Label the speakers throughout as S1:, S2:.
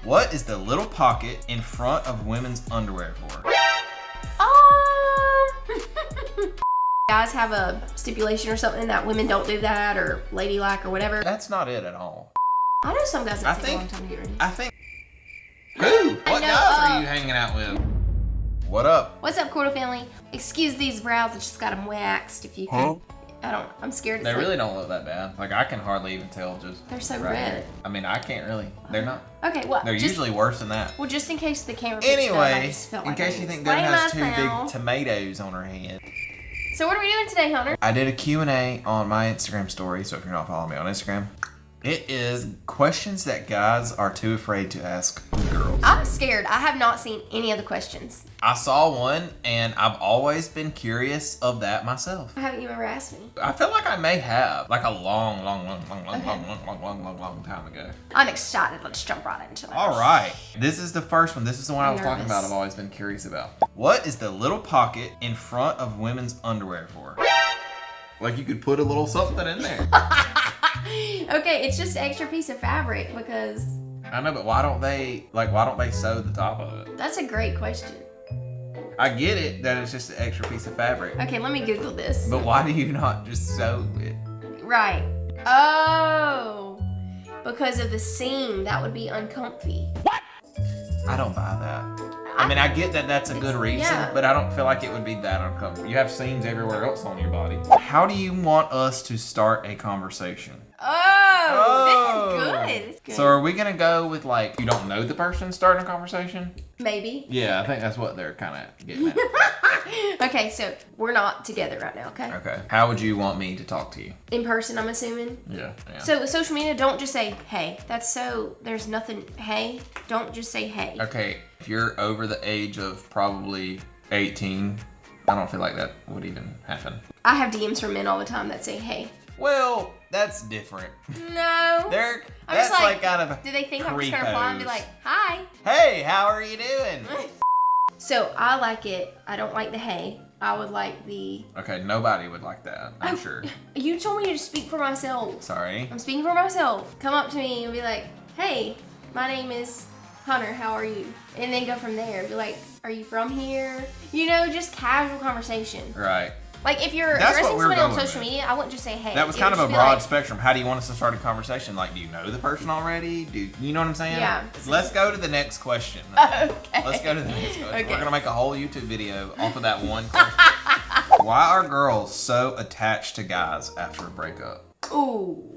S1: What is the little pocket in front of women's underwear for?
S2: Guys have a stipulation or something that women don't do that, or ladylike or whatever.
S1: That's not it at all.
S2: I know some guys that take a long time to get ready.
S1: I think. Who? What guys are you hanging out with? What up?
S2: What's up, Cordle family? Excuse these brows, I just got them waxed. If you can. I'm scared.
S1: They really don't look that bad. Like, I can hardly even tell just.
S2: They're so
S1: right
S2: red.
S1: here. I mean, I can't really. They're not.
S2: Okay, well.
S1: They're usually worse than that.
S2: Well, just in case the camera picks it up, I
S1: Anyway,
S2: just felt
S1: in
S2: like
S1: case
S2: I
S1: you think
S2: explain
S1: Deb has two
S2: myself.
S1: big tomatoes on her head.
S2: So what are we doing today, Hunter?
S1: I did a Q&A on my Instagram story, so if you're not following me on Instagram, it is questions that guys are too afraid to ask girls.
S2: I'm scared. I have not seen any of the questions.
S1: I saw one, and I've always been curious of that myself.
S2: Haven't you ever asked me?
S1: I feel like I may have, like a long time ago.
S2: I'm excited. Let's jump right into it.
S1: All right. This is the first one. This is the one I was talking about.
S2: nervous.
S1: I've always been curious about. What is the little pocket in front of women's underwear for? Like you could put a little something in there.
S2: Okay, it's just an extra piece of fabric because...
S1: I know, but why don't they sew the top of it?
S2: That's a great question.
S1: I get it that it's just an extra piece of fabric.
S2: Okay, let me Google this.
S1: But why do you not just sew it?
S2: Right. Oh, because of the seam, that would be uncomfy.
S1: I don't buy that. I mean, I get that that's a good reason,
S2: yeah.
S1: but I don't feel like it would be that uncomfortable. You have seams everywhere else on your body. How do you want us to start a conversation?
S2: Oh, this is good. It's good.
S1: So are we gonna go with like, you don't know the person starting a conversation?
S2: Maybe.
S1: Yeah, I think that's what they're kind of getting at.
S2: Okay, so we're not together right now, okay?
S1: Okay. How would you want me to talk to you?
S2: In person, I'm assuming.
S1: Yeah.
S2: So with social media, don't just say, hey. That's so, there's nothing, hey. Don't just say, hey.
S1: Okay, if you're over the age of probably 18, I don't feel like that would even happen.
S2: I have DMs from men all the time that say, hey.
S1: Well, that's different.
S2: No. I'm
S1: That's
S2: just
S1: like kind of
S2: do they think I'm just gonna fly and be like, hi?
S1: Hey, how are you doing?
S2: So I like it. I don't like the hey. I would like the...
S1: Okay, nobody would like that, I'm sure.
S2: You told me to speak for myself.
S1: Sorry.
S2: I'm speaking for myself. Come up to me and be like, hey, my name is Hunter, how are you? And then go from there. Be like, are you from here? You know, just casual conversation.
S1: Right.
S2: Like if you're
S1: That's
S2: addressing
S1: what we're
S2: somebody on
S1: going
S2: social
S1: with.
S2: media, I wouldn't just say hey.
S1: That was
S2: It
S1: kind
S2: would
S1: of a
S2: just be
S1: broad
S2: like,
S1: spectrum. How do you want us to start a conversation? Like, do you know the person already? You know what I'm saying?
S2: Yeah.
S1: Let's go to the next question.
S2: Okay.
S1: Let's go to the next question.
S2: Okay.
S1: We're gonna make a whole YouTube video off of that one question. Why are girls so attached to guys after a breakup? Ooh.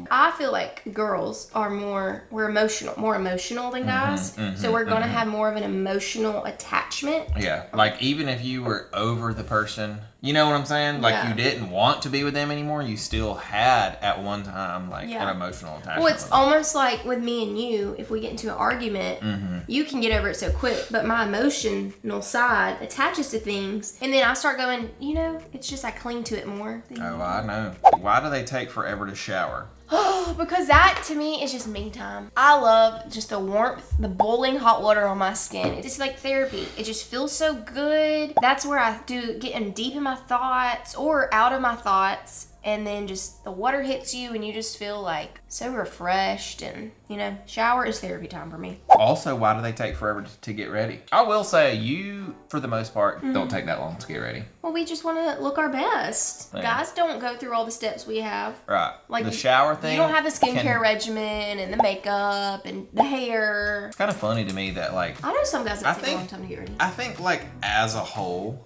S2: I feel like girls are more emotional than guys. So we're gonna have more of an emotional attachment.
S1: Yeah, like even if you were over the person, you know what I'm saying? Like you didn't want to be with them anymore, you still had at one time like an emotional attachment.
S2: Well, it's almost like with me and you, if we get into an argument, you can get over it so quick, but my emotional side attaches to things, and then I start going, you know, it's just I cling to it more.
S1: Oh, I know. Why do they take forever to shower?
S2: Oh, because that to me is just me time. I love just the warmth, the boiling hot water on my skin. It's like therapy. It just feels so good. That's where I do get deep in my thoughts or out of my thoughts. And then just the water hits you and you just feel like so refreshed, and you know, shower is therapy time for me.
S1: Also, why do they take forever to get ready? I will say you, for the most part, don't take that long to get ready.
S2: Well, we just want to look our best.
S1: Yeah.
S2: Guys don't go through all the steps we have.
S1: Right.
S2: Like
S1: the shower thing.
S2: You don't have the skincare regimen and the makeup and the hair.
S1: It's kind of funny to me that like,
S2: I know some guys that take a
S1: think-
S2: long time to get ready.
S1: I think like as a whole.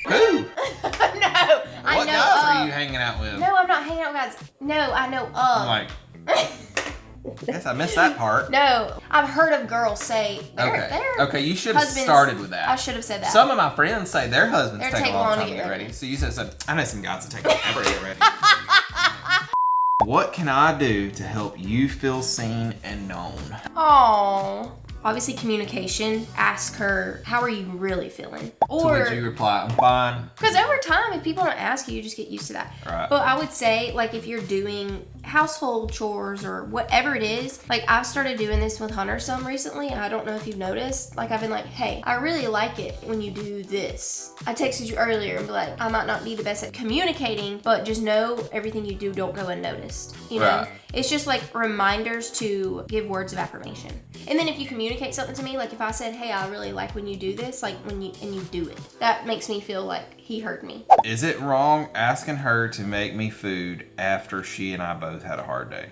S1: Who?
S2: No, I
S1: What
S2: know
S1: guys are you hanging out with?
S2: No, I'm not hanging out with guys. No, I know
S1: I'm like, guess I missed that part.
S2: No, I've heard of girls say
S1: Okay, you should have started with that.
S2: I should have said that.
S1: Some of my friends say their husbands
S2: They're
S1: take a
S2: taking
S1: long
S2: long
S1: time
S2: to
S1: to
S2: get
S1: get
S2: ready.
S1: ready. So you said, I know some guys that take forever to get ready. What can I do to help you feel seen and known?
S2: Oh, obviously communication. Ask her, how are you really feeling?
S1: Or would you reply, I'm fine?
S2: Because over time, if people don't ask you, you just get used to that.
S1: Right.
S2: But I would say, like, if you're doing household chores or whatever it is, like, I've started doing this with Hunter some recently. I don't know if you've noticed. Like, I've been like, hey, I really like it when you do this. I texted you earlier and be like, I might not be the best at communicating, but just know everything you do don't go unnoticed. You know?
S1: Right.
S2: It's just like reminders to give words of affirmation. And then if you communicate something to me, like if I said, hey, I really like when you do this, like when you do it, that makes me feel like he heard me.
S1: Is it wrong asking her to make me food after she and I both had a hard day?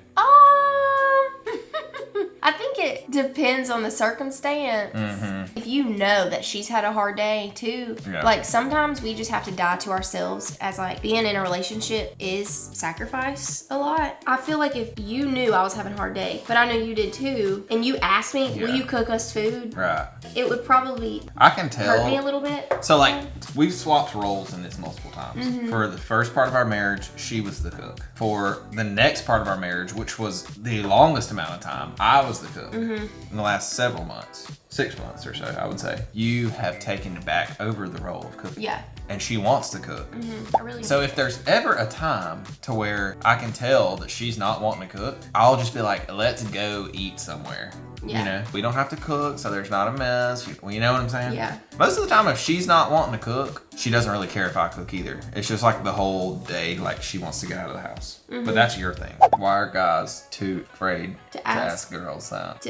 S2: I think it depends on the circumstance.
S1: Mm-hmm.
S2: If you know that she's had a hard day too, like sometimes we just have to die to ourselves, as like being in a relationship is sacrifice a lot. I feel like if you knew I was having a hard day, but I know you did too, and you asked me, will you cook us food?
S1: Right.
S2: It would probably
S1: I can tell,
S2: hurt me a little bit.
S1: So like we've swapped roles in this multiple times.
S2: Mm-hmm.
S1: For the first part of our marriage, she was the cook. For the next part of our marriage, which was the longest amount of time, I was the cook. In the last several months, 6 months or so, I would say, you have taken back over the role of cooking.
S2: Yeah.
S1: And she wants to cook.
S2: I really
S1: So if there's ever a time to where I can tell that she's not wanting to cook, I'll just be like, let's go eat somewhere.
S2: Yeah.
S1: You know, we don't have to cook, so there's not a mess. You know what I'm saying?
S2: Yeah.
S1: Most of the time, if she's not wanting to cook, she doesn't really care if I cook either. It's just like the whole day, like she wants to get out of the house. But that's your thing. Why are guys too afraid to ask girls that?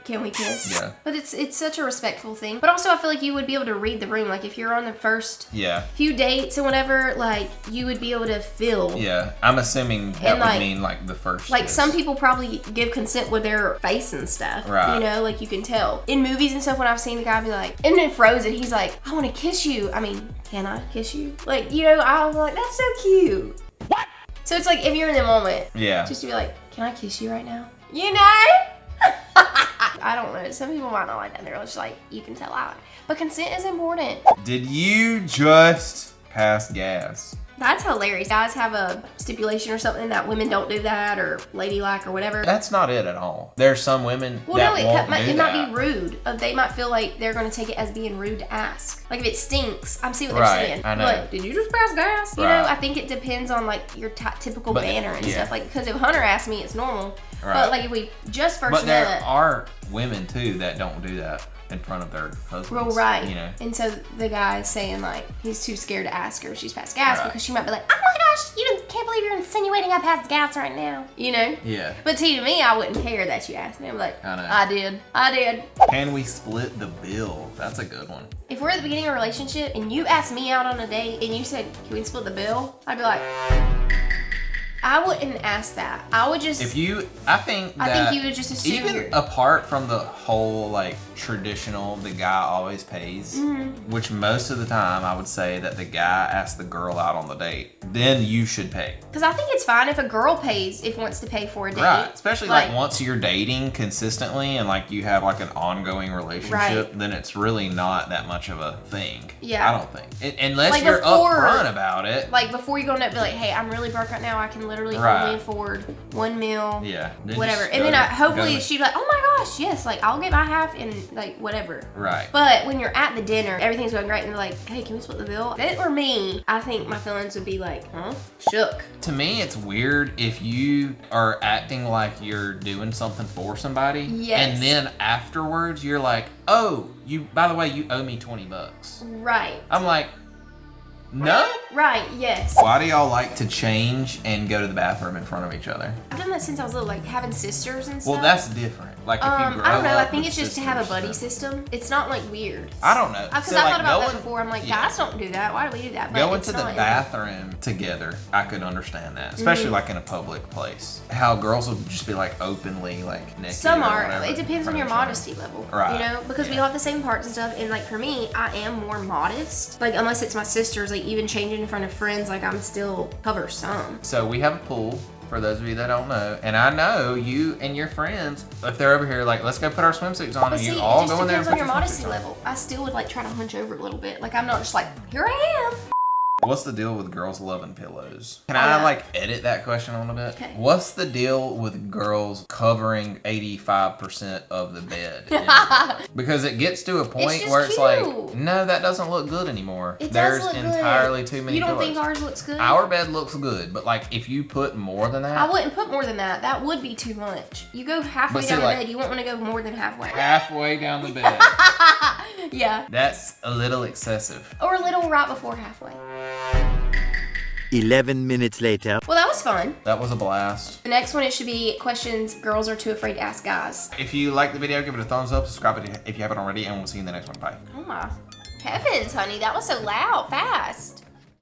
S2: Can we kiss?
S1: Yeah.
S2: But it's such a respectful thing. But also I feel like you would be able to read the room. Like if you're on the first few dates and whatever, like you would be able to feel.
S1: Yeah. I'm assuming that would mean like the first
S2: Like
S1: kiss.
S2: some people probably give consent with their face and stuff.
S1: Right.
S2: You know, like you can tell. In movies and stuff when I've seen the guy be like, and in Frozen, he's like, I want to kiss you. I mean, can I kiss you? Like, you know, I was like, that's so cute. What? So it's like if you're in the moment.
S1: Yeah.
S2: Just to be like, can I kiss you right now? You know? I don't know. Some people might not like that. They're just like, you can tell out. But consent is important.
S1: Did you just pass gas?
S2: That's hilarious. Guys have a stipulation or something that women don't do that or ladylike or whatever.
S1: That's not it at all. There's some women that won't do
S2: it
S1: that.
S2: might be rude. They might feel like they're going to take it as being rude to ask. Like if it stinks, I'm seeing what they're saying.
S1: I know.
S2: Like, did you just pass gas? You know, I think it depends on like your typical banner and stuff. Like because if Hunter asked me, it's normal. Right. But like if we just first met.
S1: But there are women too that don't do that in front of their husbands.
S2: Well, right.
S1: You know.
S2: And so the guy's saying like he's too scared to ask her if she's passed gas because she might be like, oh my gosh, you can't believe you're insinuating I passed gas right now. You know?
S1: Yeah.
S2: But to me, I wouldn't care that you asked me. I'm like,
S1: I know.
S2: I did.
S1: Can we split the bill? That's a good one.
S2: If we're at the beginning of a relationship and you asked me out on a date and you said, can we split the bill? I'd be like, I wouldn't ask that. I would just.
S1: I think
S2: you would just assume.
S1: Even apart from the whole like traditional, the guy always pays, which most of the time I would say that the guy asks the girl out on the date, then you should pay.
S2: Because I think it's fine if a girl pays if wants to pay for a date.
S1: Right, especially like once you're dating consistently and like you have like an ongoing relationship, then it's really not that much of a thing. Yeah, I don't think, unless like you're upfront about it.
S2: Like before you go on that, be like, hey, I'm really broke right now. I can literally only afford one meal.
S1: Yeah,
S2: whatever. And then hopefully she'd be like, oh my gosh, yes, like I'll get my half and like whatever.
S1: Right.
S2: But when you're at the dinner, everything's going great, and they're like, hey, can we split the bill? If it were me, I think my feelings would be like, huh? Shook.
S1: To me, it's weird if you are acting like you're doing something for somebody, and then afterwards you're like, oh, by the way, you owe me $20.
S2: Right.
S1: I'm like, no?
S2: Right, yes.
S1: Why do y'all like to change and go to the bathroom in front of each other?
S2: I've done that since I was little, like having sisters and stuff.
S1: Well, that's different. Like if you grow
S2: I don't know.
S1: up
S2: I think it's just to have a buddy
S1: then.
S2: system. It's not like weird.
S1: I don't know.
S2: Because I thought about that before. I'm like, guys don't do that. Why do we do that? But
S1: going to the bathroom together, I could understand that, especially like in a public place. How girls would just be like openly like naked.
S2: Some are. It depends on your modesty level.
S1: Right.
S2: You know, because we all have the same parts and stuff. And like for me, I am more modest. Like unless it's my sisters, like even changing in front of friends, like I'm still cover some.
S1: So we have a pool. For those of you that don't know, and I know you and your friends, if they're over here, like, let's go put our swimsuits on, and you all go in there and put your swimsuits on.
S2: It depends on your modesty level. I still would like try to hunch over a little bit. Like I'm not just like, here I am.
S1: What's the deal with girls loving pillows? Can I like edit that question a little bit?
S2: Okay.
S1: What's the deal with girls covering 85% of the bed? Because it gets to a point
S2: just
S1: where it's
S2: cute.
S1: like, no, that doesn't look good anymore.
S2: It does
S1: There's
S2: look good.
S1: entirely too many
S2: You don't
S1: pillows.
S2: think ours looks good?
S1: Our bed looks good, but like if you put more than that,
S2: I wouldn't put more than that. That would be too much. You go halfway
S1: see,
S2: down
S1: like-
S2: the bed. You won't want to go more than halfway.
S1: halfway down the bed,
S2: Yeah.
S1: that's a little excessive.
S2: Or a little right before halfway.
S3: 11 minutes later.
S2: Well, that was fun.
S1: That was a blast.
S2: The next one, it should be questions girls are too afraid to ask guys.
S1: If you like the video, give it a thumbs up, subscribe if you haven't already, and we'll see you in the next one. Bye.
S2: Oh my heavens, honey. That was so loud, fast.